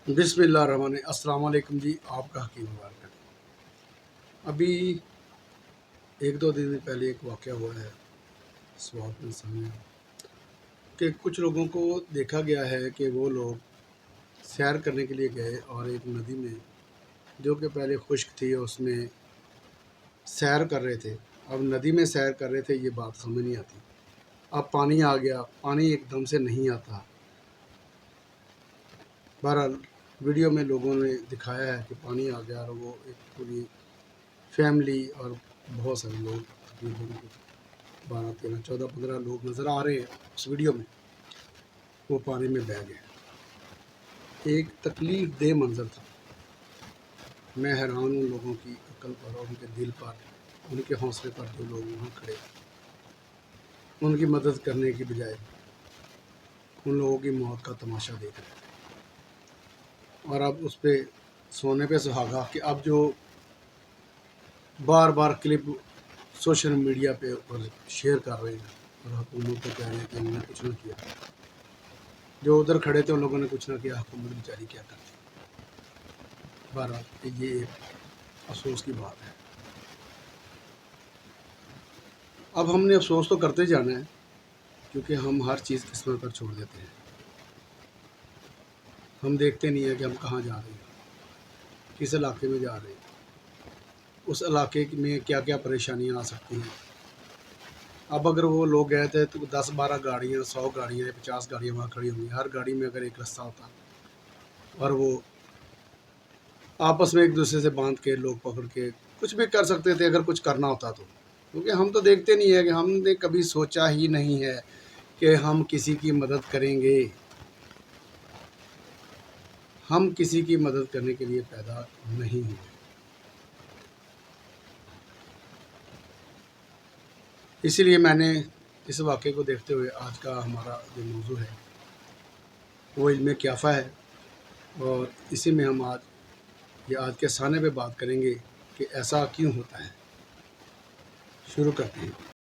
بسم اللہ الرحمن السلام علیکم جی، آپ کا حکیم مبارک۔ ابھی ایک دو دن پہلے ایک واقعہ ہوا ہے سوات میں سامنے کہ کچھ لوگوں کو دیکھا گیا ہے کہ وہ لوگ سیر کرنے کے لیے گئے اور ایک ندی میں جو کہ پہلے خشک تھی اس میں سیر کر رہے تھے۔ اب ندی میں سیر کر رہے تھے، یہ بات سمجھ نہیں آتی۔ اب پانی آ گیا، پانی ایک دم سے نہیں آتا۔ بہرحال ویڈیو میں لوگوں نے دکھایا ہے کہ پانی آ گیا اور وہ ایک پوری فیملی اور بہت سارے لوگ، تقریباً 12 13 14 15 لوگ نظر آ رہے ہیں اس ویڈیو میں، وہ پانی میں بہہ گئے۔ ایک تکلیف دہ منظر تھا۔ میں حیران ہوں لوگوں کی عقل پر اور ان کے دل پر، ان کے حوصلے پر، جو لوگ وہاں کھڑے ان کی مدد کرنے کی بجائے ان لوگوں کی موت کا تماشا دیکھ رہے تھے۔ اور اب اس پہ سونے پہ سہاگا کہ اب جو بار بار کلپ سوشل میڈیا پہ اوپر شیئر کر رہے ہیں اور حکومت کو کہہ رہے ہیں کہ انہوں نے کچھ نہ کیا، جو ادھر کھڑے تھے ان لوگوں نے کچھ نہ کیا، حکومت بیچاری کیا کرتی۔ بہرحال یہ ایک افسوس کی بات ہے۔ اب ہم نے افسوس تو کرتے جانا ہے، کیونکہ ہم ہر چیز قسمت پر چھوڑ دیتے ہیں۔ ہم دیکھتے نہیں ہیں کہ ہم کہاں جا رہے ہیں، کس علاقے میں جا رہے ہیں، اس علاقے میں کیا کیا پریشانیاں آ سکتی ہیں۔ اب اگر وہ لوگ گئے تھے تو 10 12 گاڑیاں، 100 گاڑیاں، 50 گاڑیاں وہاں کھڑی ہوں گی، ہر گاڑی میں اگر ایک رستہ ہوتا اور وہ آپس میں ایک دوسرے سے باندھ کے لوگ پکڑ کے کچھ بھی کر سکتے تھے اگر کچھ کرنا ہوتا تو۔ کیونکہ ہم تو دیکھتے نہیں ہیں، کہ ہم نے کبھی سوچا ہی نہیں ہے کہ ہم کسی کی مدد کریں گے۔ ہم کسی کی مدد کرنے کے لیے پیدا نہیں ہوئے۔ اسی لیے میں نے اس واقعے کو دیکھتے ہوئے آج کا ہمارا جو موضوع ہے وہ علم کیافہ ہے، اور اسی میں ہم آج کے ثانے پہ بات کریں گے کہ ایسا کیوں ہوتا ہے۔ شروع کرتے ہیں۔